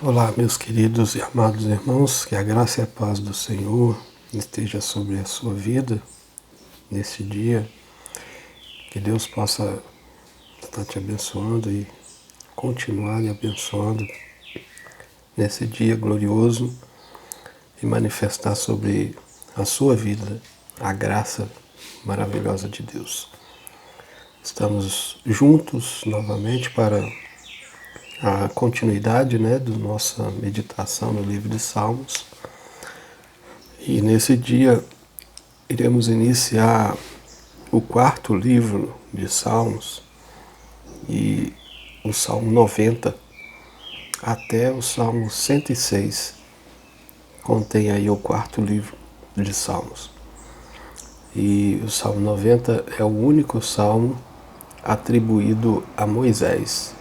Olá, meus queridos e amados irmãos, que a graça e a paz do Senhor esteja sobre a sua vida nesse dia, que Deus possa estar te abençoando e continuar lhe abençoando nesse dia glorioso e manifestar sobre a sua vida a graça maravilhosa de Deus. Estamos juntos novamente para a continuidade da nossa meditação no livro de Salmos. E nesse dia iremos iniciar o quarto livro de Salmos, e o Salmo 90 até o Salmo 106 contém aí o quarto livro de Salmos. E o Salmo 90 é o único salmo atribuído a Moisés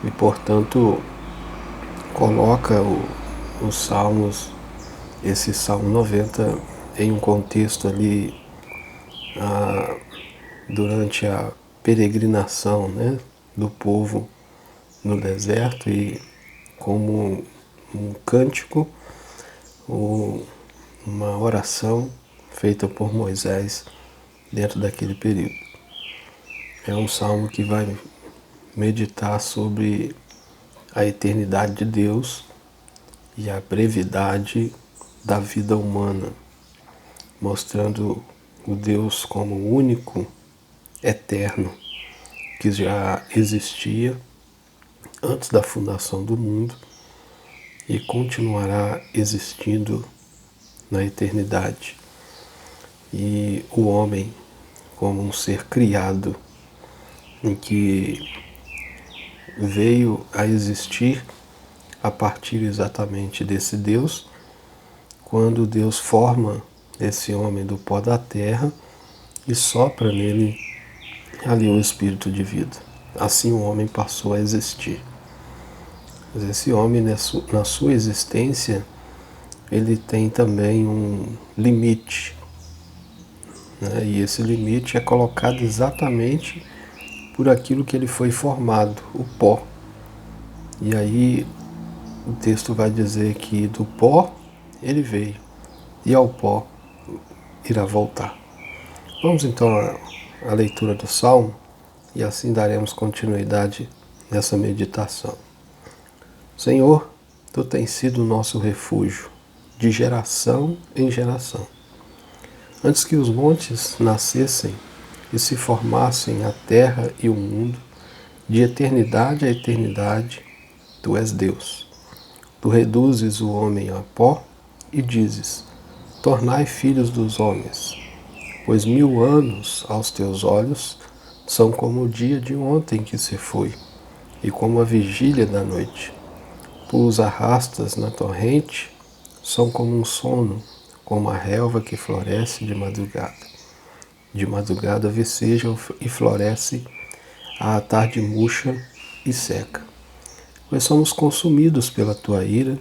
e, portanto, coloca os Salmos, esse Salmo 90, em um contexto ali durante a peregrinação do povo no deserto, e como um cântico ou uma oração feita por Moisés dentro daquele período. É um salmo que vai meditar sobre a eternidade de Deus e a brevidade da vida humana, mostrando o Deus como único, eterno, que já existia antes da fundação do mundo e continuará existindo na eternidade. E o homem como um ser criado, em que veio a existir a partir exatamente desse Deus, quando Deus forma esse homem do pó da terra e sopra nele ali o espírito de vida. Assim o homem passou a existir. Mas esse homem, na sua existência, ele tem também um limite, e esse limite é colocado exatamente por aquilo que ele foi formado, o pó. E aí o texto vai dizer que do pó ele veio e ao pó irá voltar. Vamos então à leitura do Salmo e assim daremos continuidade nessa meditação. Senhor, Tu tens sido o nosso refúgio, de geração em geração. Antes que os montes nascessem e se formassem a terra e o mundo, de eternidade a eternidade, Tu és Deus. Tu reduzes o homem a pó e dizes: tornai filhos dos homens, pois 1000 anos aos Teus olhos são como o dia de ontem que se foi, e como a vigília da noite. Tu os arrastas na torrente, são como um sono, como a relva que floresce de madrugada. De madrugada viceja e floresce, à tarde murcha e seca. Pois somos consumidos pela Tua ira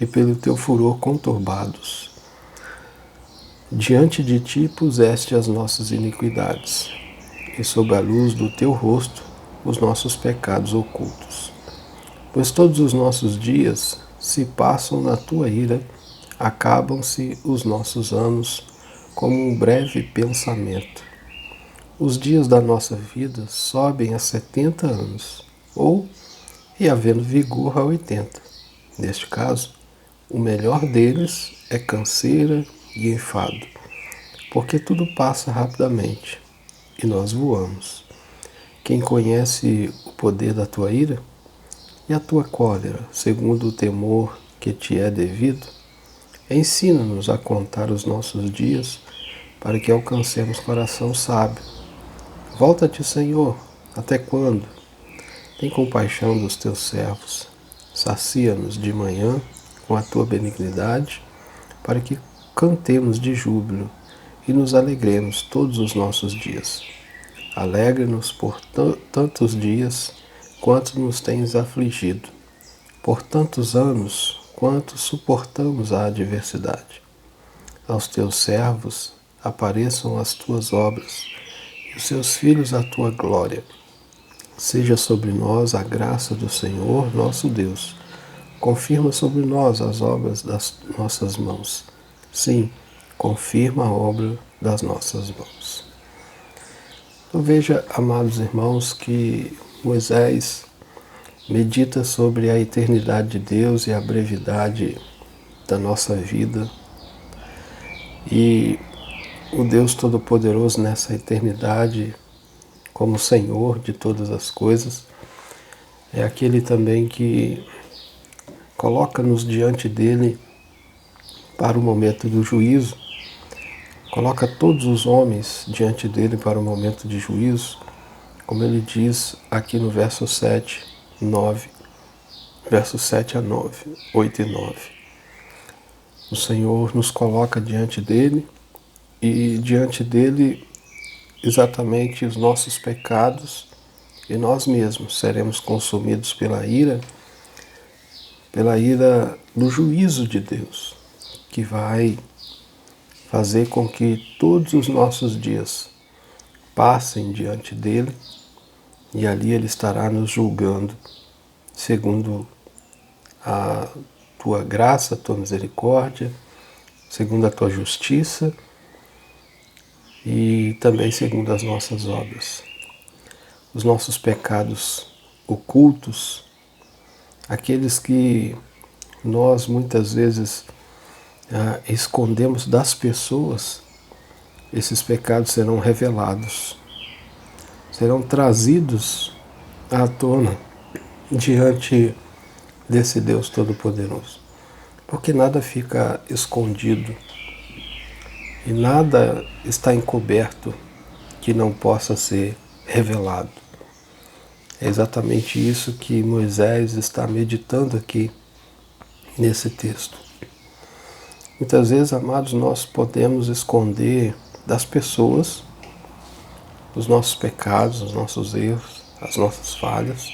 e pelo Teu furor conturbados. Diante de Ti puseste as nossas iniquidades, e sob a luz do Teu rosto os nossos pecados ocultos. Pois todos os nossos dias se passam na Tua ira, acabam-se os nossos anos como um breve pensamento. Os dias da nossa vida sobem a 70 anos, ou, e havendo vigor, a 80. Neste caso, o melhor deles é canseira e enfado, porque tudo passa rapidamente, e nós voamos. Quem conhece o poder da Tua ira e a Tua cólera, segundo o temor que Te é devido? Ensina-nos a contar os nossos dias, para que alcancemos coração sábio. Volta-te, Senhor, até quando? Tem compaixão dos Teus servos. Sacia-nos de manhã com a Tua benignidade, para que cantemos de júbilo e nos alegremos todos os nossos dias. Alegra-nos por tantos dias quanto nos tens afligido, por tantos anos quanto suportamos a adversidade. Aos Teus servos apareçam as Tuas obras, e os Seus filhos a Tua glória. Seja sobre nós a graça do Senhor nosso Deus, confirma sobre nós as obras das nossas mãos. Sim, confirma a obra das nossas mãos. Então veja, amados irmãos, que Moisés medita sobre a eternidade de Deus e a brevidade da nossa vida. E o Deus Todo-Poderoso nessa eternidade, como Senhor de todas as coisas, é aquele também que coloca-nos diante dele para o momento do juízo, coloca todos os homens diante dele para o momento de juízo, como ele diz aqui no verso 7, 9, versos 7 a 9, 8 e 9. O Senhor nos coloca diante dele e diante dele exatamente os nossos pecados, e nós mesmos seremos consumidos pela ira do juízo de Deus, que vai fazer com que todos os nossos dias passem diante dele, e ali ele estará nos julgando segundo a tua graça, a tua misericórdia, segundo a tua justiça e também segundo as nossas obras. Os nossos pecados ocultos, aqueles que nós muitas vezes escondemos das pessoas, esses pecados serão revelados, serão trazidos à tona diante desse Deus Todo-Poderoso. Porque nada fica escondido e nada está encoberto que não possa ser revelado. É exatamente isso que Moisés está meditando aqui nesse texto. Muitas vezes, amados, nós podemos esconder das pessoas os nossos pecados, os nossos erros, as nossas falhas,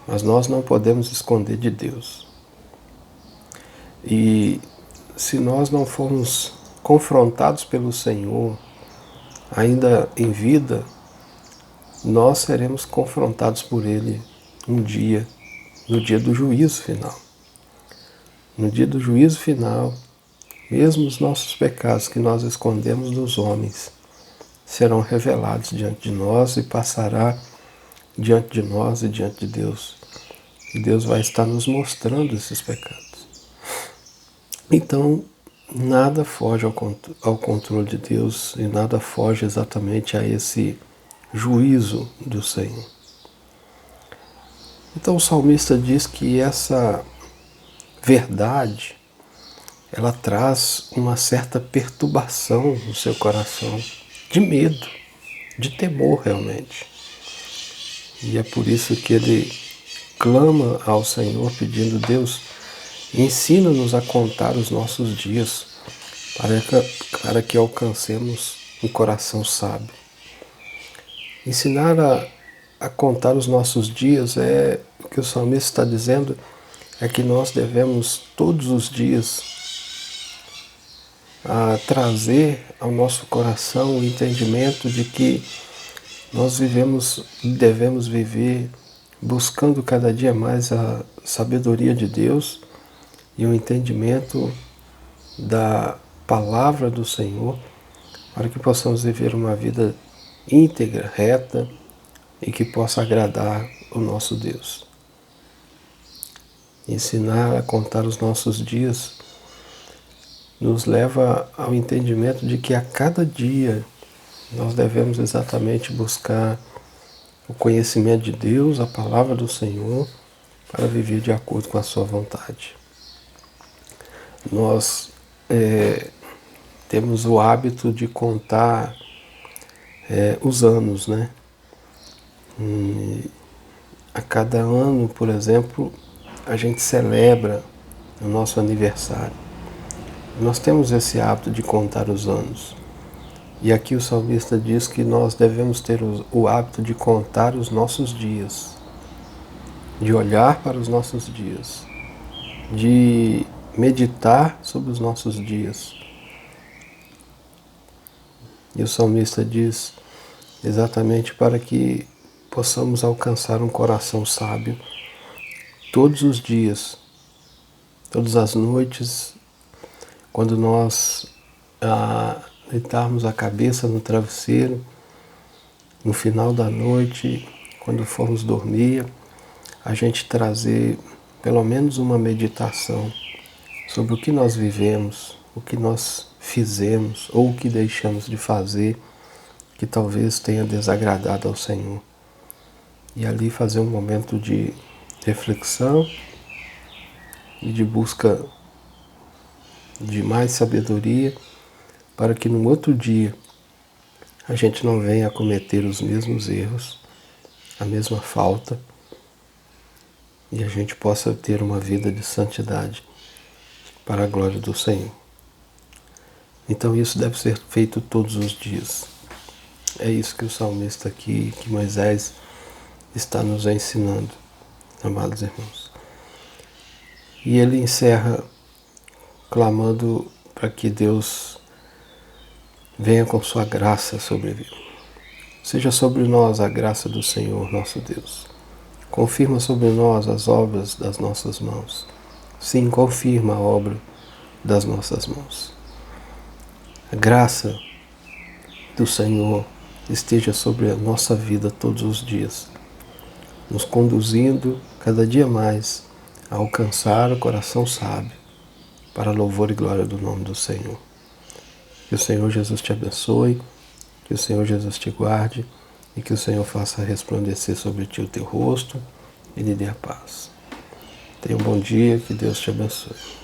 mas nós não podemos esconder de Deus. E se nós não formos confrontados pelo Senhor ainda em vida, nós seremos confrontados por Ele um dia, no dia do juízo final. No dia do juízo final, mesmo os nossos pecados que nós escondemos dos homens serão revelados diante de nós e passará diante de nós e diante de Deus. E Deus vai estar nos mostrando esses pecados. Então, nada foge ao controle de Deus e nada foge exatamente a esse juízo do Senhor. Então o salmista diz que essa verdade, ela traz uma certa perturbação no seu coração, de medo, de temor realmente. E é por isso que ele clama ao Senhor pedindo: Deus, ensina-nos a contar os nossos dias para que alcancemos um coração sábio. Ensinar a contar os nossos dias é o que o salmista está dizendo, é que nós devemos todos os dias trazer ao nosso coração o entendimento de que nós devemos viver buscando cada dia mais a sabedoria de Deus e o entendimento da palavra do Senhor, para que possamos viver uma vida íntegra, reta e que possa agradar o nosso Deus. Ensinar a contar os nossos dias nos leva ao entendimento de que a cada dia nós devemos exatamente buscar o conhecimento de Deus, a palavra do Senhor, para viver de acordo com a sua vontade. Nós temos o hábito de contar os anos, né? A cada ano, por exemplo, a gente celebra o nosso aniversário. Nós temos esse hábito de contar os anos. E aqui o salmista diz que nós devemos ter o hábito de contar os nossos dias, de olhar para os nossos dias, de meditar sobre os nossos dias. E o salmista diz exatamente para que possamos alcançar um coração sábio todos os dias, todas as noites, quando nós deitarmos a cabeça no travesseiro, no final da noite, quando formos dormir, a gente trazer pelo menos uma meditação sobre o que nós vivemos, o que nós fizemos ou o que deixamos de fazer que talvez tenha desagradado ao Senhor. E ali fazer um momento de reflexão e de busca de mais sabedoria para que no outro dia a gente não venha a cometer os mesmos erros, a mesma falta, e a gente possa ter uma vida de santidade para a glória do Senhor. Então isso deve ser feito todos os dias. É isso que o salmista aqui, que Moisés está nos ensinando, amados irmãos. E ele encerra clamando para que Deus venha com sua graça sobre ele. Seja sobre nós a graça do Senhor, nosso Deus. Confirma sobre nós as obras das nossas mãos. Sim, confirma a obra das nossas mãos. A graça do Senhor esteja sobre a nossa vida todos os dias, nos conduzindo cada dia mais a alcançar o coração sábio, para louvor e glória do nome do Senhor. Que o Senhor Jesus te abençoe, que o Senhor Jesus te guarde e que o Senhor faça resplandecer sobre ti o teu rosto e lhe dê a paz. Tenha um bom dia, que Deus te abençoe.